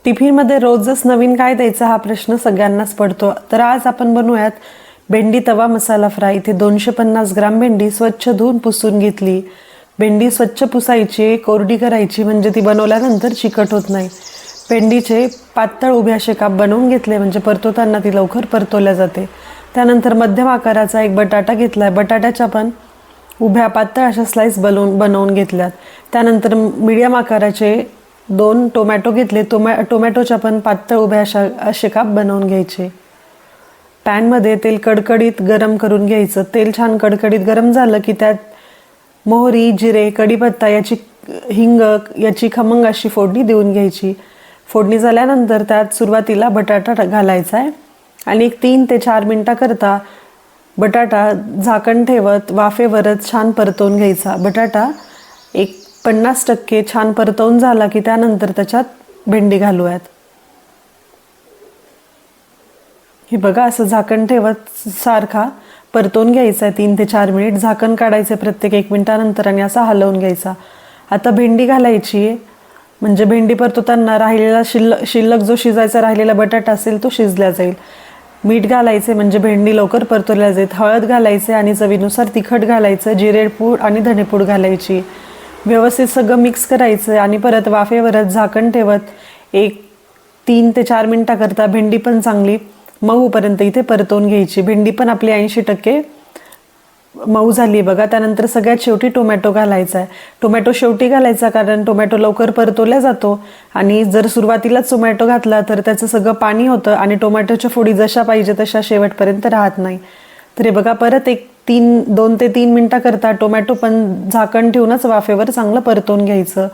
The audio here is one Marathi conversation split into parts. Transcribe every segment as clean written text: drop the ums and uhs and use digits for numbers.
टिफिनमध्ये रोजच नवीन काय द्यायचं हा प्रश्न सगळ्यांनाच पडतो. तर आज आपण बनवूयात भेंडी तवा मसाला फ्राय. इथे 250 ग्राम भेंडी स्वच्छ धुवून पुसून घेतली. भेंडी स्वच्छ पुसायची, कोरडी करायची, म्हणजे ती बनवल्यानंतर चिकट होत नाही. भेंडीचे पातळ उभे असे काप बनवून घेतले, म्हणजे परतवताना ती लवकर परतवल्या जाते. त्यानंतर मध्यम आकाराचा एक बटाटा घेतला आहे. बटाट्याच्या पण उभ्या पातळ अशा स्लाइस बनवून घेतल्यात. त्यानंतर मीडियम आकाराचे 2 टोमॅटो घेतले. टोमॅटोच्या पण पातळ उभ्या असे काप बनवून घ्यायचे. पॅनमध्ये तेल कडकडीत गरम करून घ्यायचं. तेल छान कडकडीत गरम झालं की त्यात मोहरी, जिरे, कढीपत्ता, हिंग याची खमंग अशी फोडणी देऊन घ्यायची. फोडणी झाल्यानंतर त्यात सुरुवातीला बटाटा घालायचा आहे आणि एक 3 ते 4 मिनटाकरता बटाटा झाकण ठेवत वाफेवरच छान परतवून घ्यायचा. बटाटा एक 50% छान परतवून झाला की त्यानंतर त्याच्यात भेंडी घालूयात. हे बघा, असं झाकण ठेवत सारखा परतवून घ्यायचा आहे 3 ते 4 मिनिट. झाकण काढायचं प्रत्येक 1 मिनिटानंतर आणि असा हलवून घ्यायचा. आता भेंडी घालायची आहे, म्हणजे भेंडी परतवताना राहिलेला शिल्लक जो शिजायचा राहिलेला बटाटा असेल तो शिजला जाईल. मीठ घालायचे, म्हणजे भेंडी लवकर परतवल्या जाईल. हळद घालायचे आणि चवीनुसार तिखट घालायचं. जिरेपूड आणि धनेपूड घालायची. व्यवस्थित सगळं मिक्स करायचं आणि परत वाफेवरच झाकण ठेवत एक 3 ते 4 मिनिटाकरता भेंडी पण चांगली मऊपर्यंत इथे परतवून घ्यायची. भेंडी पण आपली 80% मऊ झाली बघा. त्यानंतर सगळ्यात शेवटी टोमॅटो घालायचा आहे. टोमॅटो शेवटी घालायचा कारण टोमॅटो लवकर परतवला जातो आणि जर सुरुवातीलाच टोमॅटो घातला तर त्याचं सगळं पाणी होतं आणि टोमॅटोच्या फोडी जशा पाहिजे तशा शेवटपर्यंत राहत नाही. तर हे बघा, परत एक 2 ते 3 मिनिटाकरता टोमॅटो पण झाकण ठेवूनच वाफेवर चांगलं परतवून घ्यायचं.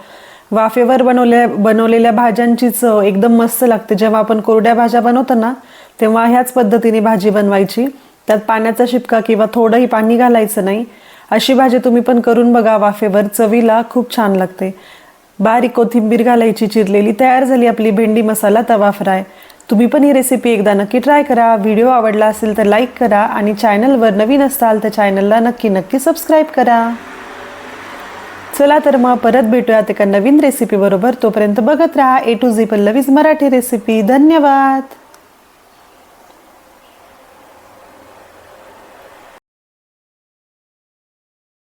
वाफेवर बनवलेल्या भाज्यांची चव एकदम मस्त लागते. जेव्हा आपण कोरड्या भाज्या बनवतो ना तेव्हा ह्याच पद्धतीने भाजी बनवायची. त्यात पाण्याचा शिपका किंवा थोडंही पाणी घालायचं नाही. अशी भाजी तुम्ही पण करून बघा वाफेवर, चवीला खूप छान लागते. बारीक कोथिंबीर घालायची चिरलेली. तयार झाली आपली भेंडी मसाला तवा फ्राय. तुम्ही पण ही रेसिपी एकदा नक्की ट्राय करा. व्हिडिओ आवडला असेल तर लाईक करा आणि चॅनलवर नवीन असाल तर चॅनलला नक्की सबस्क्राईब करा. चला तर मग परत भेटूयात एका नवीन रेसिपी बरोबर. तोपर्यंत बघत राहा A to Z Pallavi's Marathi recipe. धन्यवाद.